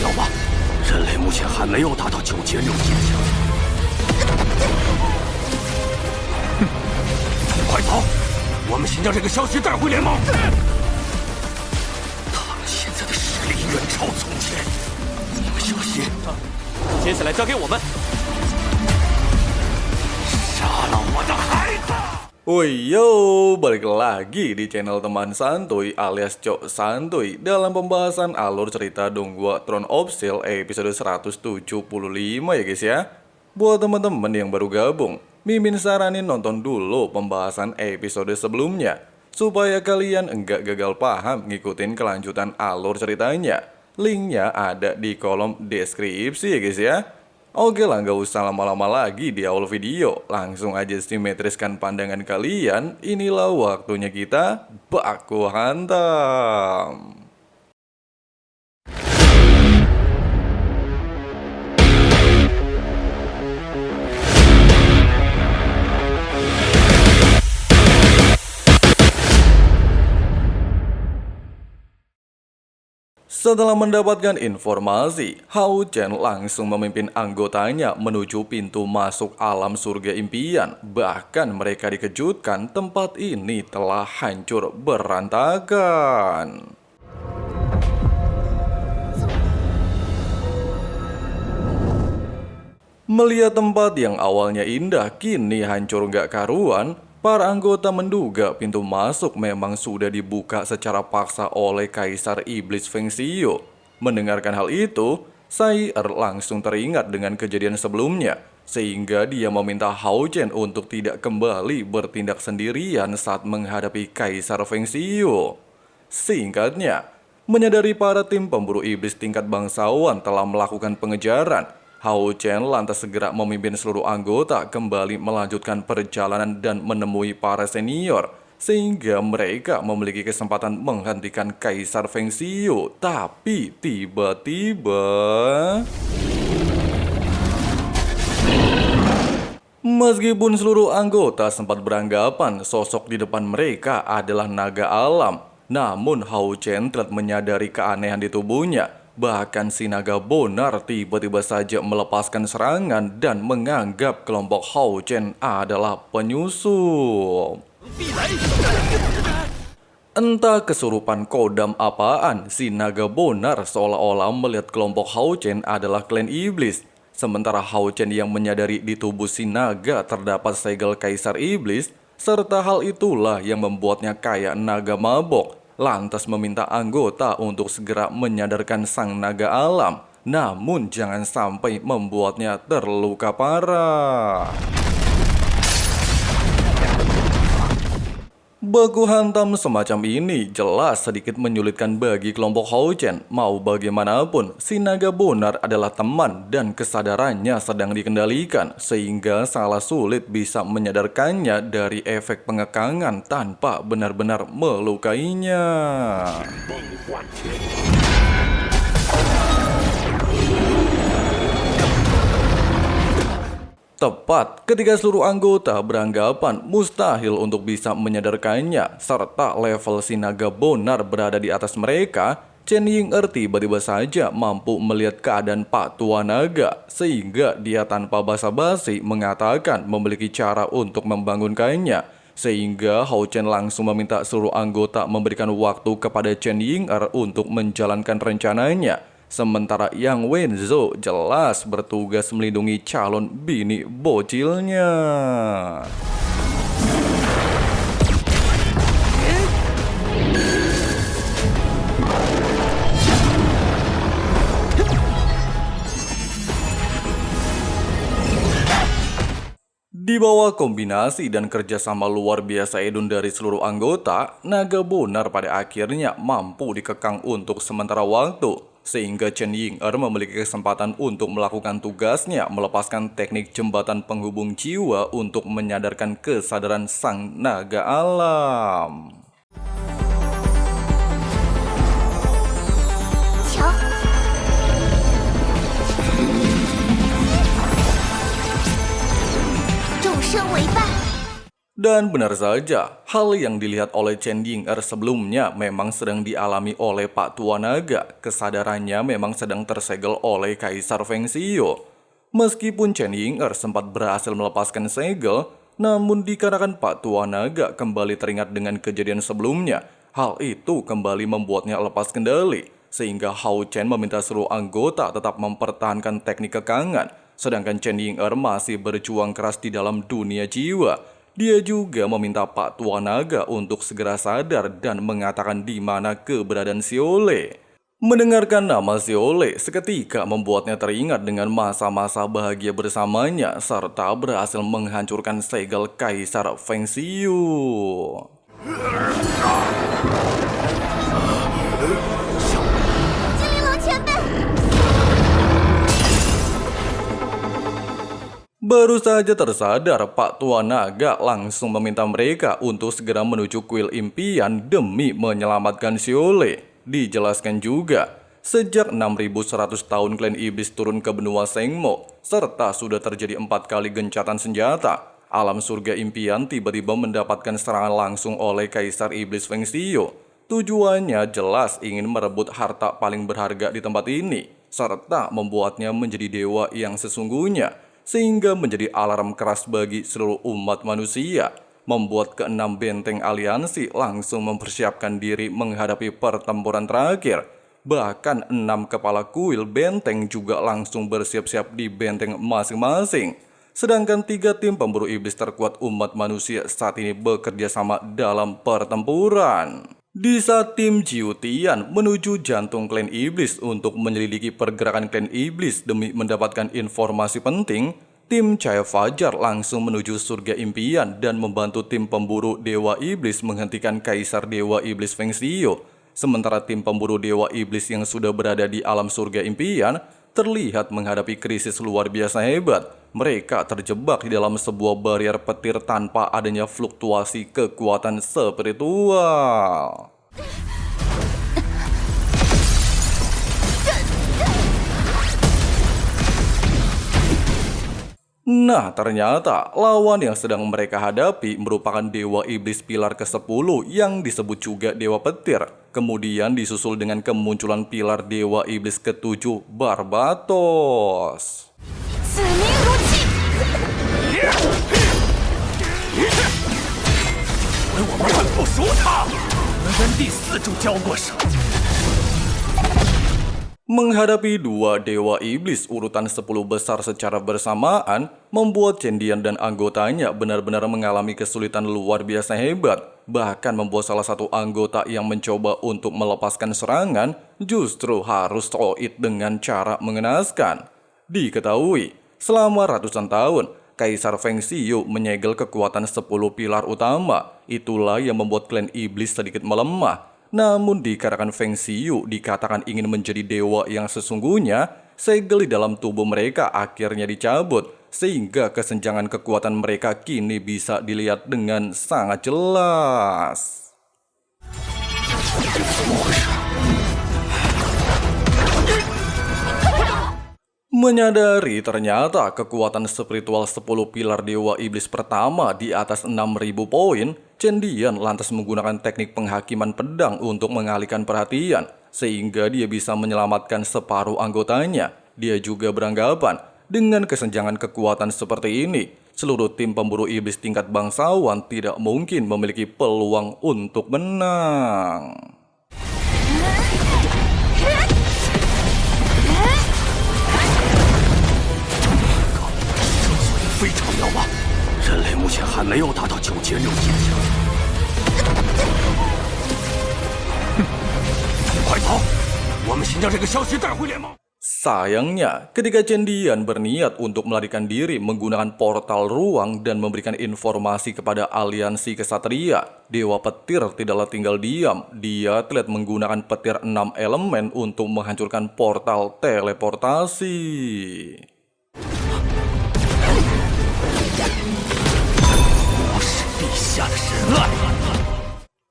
要吗？人类目前还没有达到9阶6阶强。快走！我们先将这个消息带回联盟。他们现在的实力远超从前，你们小心。接下来交给我们。杀了我的孩子！ Woi yo, balik lagi di channel teman santuy alias Cok Santuy dalam pembahasan alur cerita Donghua Throne of Steel episode 175 ya guys ya. Buat teman-teman yang baru gabung, Mimin saranin nonton dulu pembahasan episode sebelumnya supaya kalian enggak gagal paham ngikutin kelanjutan alur ceritanya. Linknya ada di kolom deskripsi ya guys ya. Oke lah, nggak usah lama-lama lagi di awal video, langsung aja simetriskan pandangan kalian. Inilah waktunya kita baku hantam. Setelah mendapatkan informasi, Hao Chen langsung memimpin anggotanya menuju pintu masuk alam surga impian. Bahkan mereka dikejutkan tempat ini telah hancur berantakan. Melihat tempat yang awalnya indah kini hancur gak karuan, para anggota menduga pintu masuk memang sudah dibuka secara paksa oleh Kaisar Iblis Feng Xiu. Mendengarkan hal itu, Sai Er langsung teringat dengan kejadian sebelumnya, sehingga dia meminta Hao Chen untuk tidak kembali bertindak sendirian saat menghadapi Kaisar Feng Xiu. Singkatnya, menyadari para tim pemburu iblis tingkat bangsawan telah melakukan pengejaran, Hao Chen lantas segera memimpin seluruh anggota kembali melanjutkan perjalanan dan menemui para senior, sehingga mereka memiliki kesempatan menghentikan Kaisar Feng Xiu. Tapi tiba-tiba meskipun seluruh anggota sempat beranggapan sosok di depan mereka adalah naga alam, namun Hao Chen telah menyadari keanehan di tubuhnya. Bahkan si naga bonar tiba-tiba saja melepaskan serangan dan menganggap kelompok Hao Chen adalah penyusup. Entah kesurupan kodam apaan, si naga bonar seolah-olah melihat kelompok Hao Chen adalah klan iblis. Sementara Hao Chen yang menyadari di tubuh si naga terdapat segel Kaisar Iblis, serta hal itulah yang membuatnya kayak naga mabok. Lantas meminta anggota untuk segera menyadarkan sang naga alam, namun jangan sampai membuatnya terluka parah. Baku hantam semacam ini jelas sedikit menyulitkan bagi kelompok Hao Chen. Mau bagaimanapun, si naga bonar adalah teman dan kesadarannya sedang dikendalikan, sehingga sangatlah sulit bisa menyadarkannya dari efek pengekangan tanpa benar-benar melukainya. Tepat ketika seluruh anggota beranggapan mustahil untuk bisa menyadarkannya, serta level si naga bonar berada di atas mereka, Chen Ying-er tiba-tiba saja mampu melihat keadaan Pak Tua Naga, sehingga dia tanpa basa-basi mengatakan memiliki cara untuk membangunkannya. Sehingga Hao Chen langsung meminta seluruh anggota memberikan waktu kepada Chen Ying-er untuk menjalankan rencananya. Sementara Yang Wenzhou jelas bertugas melindungi calon bini bocilnya. Di bawah kombinasi dan kerjasama luar biasa Edun dari seluruh anggota, naga bonar pada akhirnya mampu dikekang untuk sementara waktu. Sehingga Chen Ying-er memiliki kesempatan untuk melakukan tugasnya melepaskan teknik jembatan penghubung jiwa untuk menyadarkan kesadaran sang naga alam. Dan benar saja, hal yang dilihat oleh Chen Ying'er sebelumnya memang sedang dialami oleh Pak Tua Naga. Kesadarannya memang sedang tersegel oleh Kaisar Feng Xiu. Meskipun Chen Ying'er sempat berhasil melepaskan segel, namun dikarenakan Pak Tua Naga kembali teringat dengan kejadian sebelumnya, hal itu kembali membuatnya lepas kendali. Sehingga Hao Chen meminta seluruh anggota tetap mempertahankan teknik kekangan, sedangkan Chen Ying'er masih berjuang keras di dalam dunia jiwa. Dia juga meminta Pak Tua Naga untuk segera sadar dan mengatakan di mana keberadaan Xiaolei. Mendengarkan nama Xiaolei seketika membuatnya teringat dengan masa-masa bahagia bersamanya serta berhasil menghancurkan segel Kaisar Feng Xiu. Baru saja tersadar, Pak Tua Naga langsung meminta mereka untuk segera menuju kuil impian demi menyelamatkan Xiaolei. Dijelaskan juga, sejak 6100 tahun klan iblis turun ke benua Sengmo, serta sudah terjadi 4 kali gencatan senjata, alam surga impian tiba-tiba mendapatkan serangan langsung oleh Kaisar Iblis Feng Xiu. Tujuannya jelas ingin merebut harta paling berharga di tempat ini, serta membuatnya menjadi dewa yang sesungguhnya, sehingga menjadi alarm keras bagi seluruh umat manusia, membuat keenam benteng aliansi langsung mempersiapkan diri menghadapi pertempuran terakhir. Bahkan 6 kepala kuil benteng juga langsung bersiap-siap di benteng masing-masing. Sedangkan 3 tim pemburu iblis terkuat umat manusia saat ini bekerja sama dalam pertempuran. Di saat tim Jiutian menuju jantung klan iblis untuk menyelidiki pergerakan klan iblis demi mendapatkan informasi penting, tim Cahaya Fajar langsung menuju surga impian dan membantu tim pemburu Dewa Iblis menghentikan Kaisar Dewa Iblis Feng Xiu. Sementara tim pemburu Dewa Iblis yang sudah berada di alam surga impian terlihat menghadapi krisis luar biasa hebat. Mereka terjebak di dalam sebuah barrier petir tanpa adanya fluktuasi kekuatan spiritual. Nah, ternyata lawan yang sedang mereka hadapi merupakan Dewa Iblis Pilar ke-10 yang disebut juga Dewa Petir. Kemudian disusul dengan kemunculan Pilar Dewa Iblis ke-7, Barbatos. 子民如泣。我们很不熟他，我们跟第4柱交过手。 Menghadapi 2 Dewa Iblis urutan 10 besar secara bersamaan, membuat Cendian dan anggotanya benar-benar mengalami kesulitan luar biasa hebat. Bahkan membuat salah satu anggota yang mencoba untuk melepaskan serangan justru harus soid dengan cara mengenaskan. Diketahui, selama ratusan tahun, Kaisar Feng Xiu menyegel kekuatan 10 pilar utama. Itulah yang membuat klan iblis sedikit melemah. Namun dikarenakan Feng Xiu dikatakan ingin menjadi dewa yang sesungguhnya, segel di dalam tubuh mereka akhirnya dicabut, sehingga kesenjangan kekuatan mereka kini bisa dilihat dengan sangat jelas. Menyadari ternyata kekuatan spiritual 10 pilar Dewa Iblis pertama di atas 6.000 poin, Cendian lantas menggunakan teknik penghakiman pedang untuk mengalihkan perhatian, sehingga dia bisa menyelamatkan separuh anggotanya. Dia juga beranggapan, dengan kesenjangan kekuatan seperti ini, seluruh tim pemburu iblis tingkat bangsawan tidak mungkin memiliki peluang untuk menang. 非常渺茫，人类目前还没有达到9阶6阶境界。快走！我们先将这个消息带回联盟。 Sayangnya, ketika Cendian berniat untuk melarikan diri menggunakan portal ruang dan memberikan informasi kepada aliansi kesatria, Dewa Petir tidaklah tinggal diam. Dia terlihat menggunakan petir 6 elemen untuk menghancurkan portal teleportasi.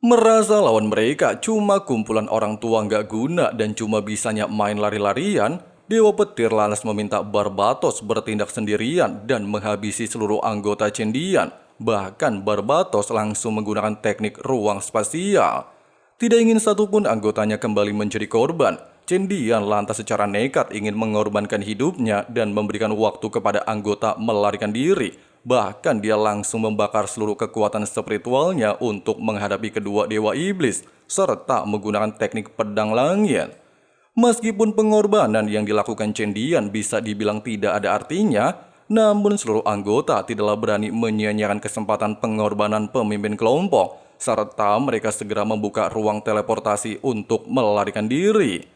Merasa lawan mereka cuma kumpulan orang tua nggak guna dan cuma bisanya main lari-larian, Dewa Petir lantas meminta Barbatos bertindak sendirian dan menghabisi seluruh anggota Cendian Bahkan Barbatos langsung menggunakan teknik ruang spasial. Tidak ingin satupun anggotanya kembali menjadi korban, Chen Dian lantas secara nekat ingin mengorbankan hidupnya dan memberikan waktu kepada anggota melarikan diri. Bahkan dia langsung membakar seluruh kekuatan spiritualnya untuk menghadapi kedua dewa iblis, serta menggunakan teknik pedang langit. Meskipun pengorbanan yang dilakukan Chen Dian bisa dibilang tidak ada artinya, namun seluruh anggota tidaklah berani menyia-nyiakan kesempatan pengorbanan pemimpin kelompok, serta mereka segera membuka ruang teleportasi untuk melarikan diri.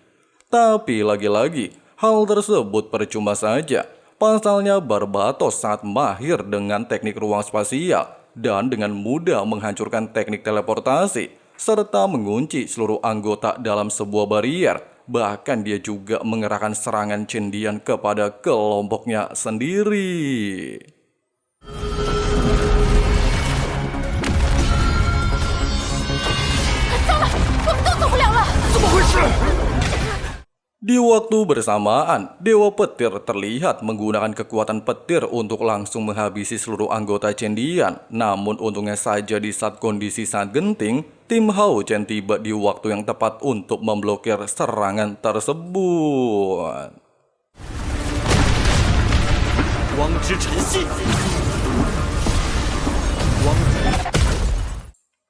Tapi lagi-lagi, hal tersebut percuma saja. Pasalnya Barbatos sangat mahir dengan teknik ruang spasial dan dengan mudah menghancurkan teknik teleportasi, serta mengunci seluruh anggota dalam sebuah barrier. Bahkan dia juga mengerahkan serangan Chen Dian kepada kelompoknya sendiri. Di waktu bersamaan, Dewa Petir terlihat menggunakan kekuatan petir untuk langsung menghabisi seluruh anggota Chen Dian. Namun untungnya saja di saat kondisi sangat genting, tim Hao Chen tiba di waktu yang tepat untuk memblokir serangan tersebut.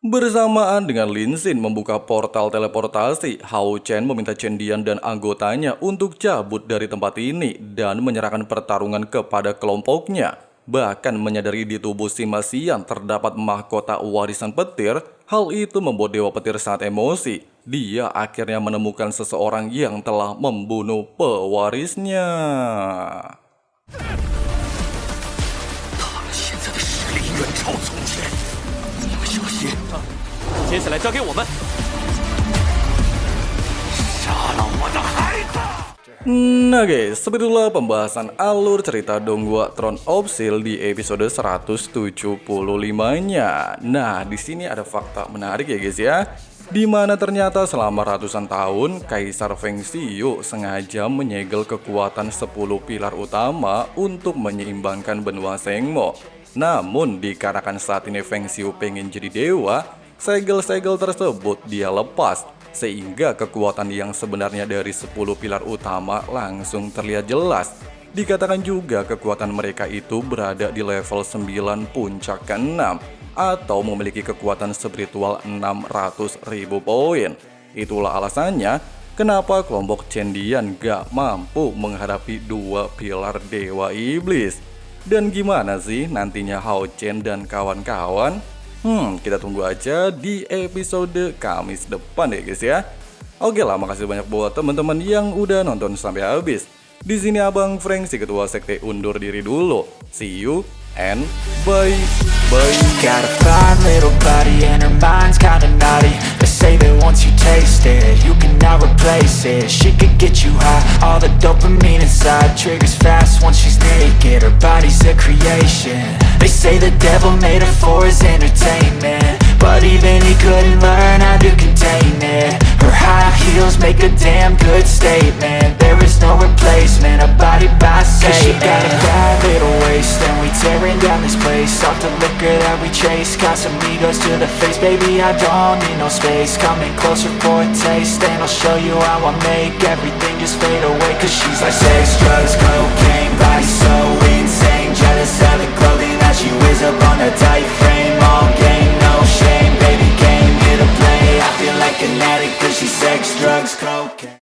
Bersamaan dengan Lin Xin membuka portal teleportasi, Hao Chen meminta Chen Dian dan anggotanya untuk cabut dari tempat ini dan menyerahkan pertarungan kepada kelompoknya. Bahkan menyadari di tubuh Sima Xian terdapat mahkota warisan petir, hal itu membuat Dewa Petir sangat emosi. Dia akhirnya menemukan seseorang yang telah membunuh pewarisnya. Nah guys, sebetulnya pembahasan alur cerita Donghua Throne of Steel di episode 175-nya. Nah, di sini ada fakta menarik ya guys ya. Di mana ternyata selama ratusan tahun, Kaisar Feng Xiu sengaja menyegel kekuatan 10 pilar utama untuk menyeimbangkan benua Shengmo. Namun dikarenakan saat ini Feng Xiu pengen jadi dewa, segel-segel tersebut dia lepas, sehingga kekuatan yang sebenarnya dari 10 pilar utama langsung terlihat jelas. Dikatakan juga kekuatan mereka itu berada di level 9 puncak ke-6 atau memiliki kekuatan spiritual 600.000 poin. Itulah alasannya kenapa kelompok Chen Dian gak mampu menghadapi dua pilar dewa iblis. Dan gimana sih nantinya Hao Chen dan kawan-kawan? Kita tunggu aja di episode Kamis depan ya guys ya. Oke lah, makasih banyak buat teman-teman yang udah nonton sampai habis. Di sini Abang Frank, si ketua sekte, undur diri dulu. See you and bye. Got a fine little body and her mind's kinda naughty. They say that once you taste it, you cannot replace it. She could get you high, all the dopamine inside triggers fast once she's naked. Her body's a creation. They say the devil made her for his entertainment, but even he couldn't learn how to contain it. Her high heels make a damn good statement. There is no replacement, a body by Satan. 'Cause she got a bad little waist, and we tearing down this place off the liquor that we chase. Got some egos to the face, baby, I don't need no space. Coming closer for a taste, and I'll show you how I make everything just fade away. 'Cause she's like sex, drugs, cocaine, body so insane. Jealous of the clothing that she wears up on a tight frame. All game, no shame, baby, came here to play. I feel like an addict 'cause she's sex, drugs, cocaine.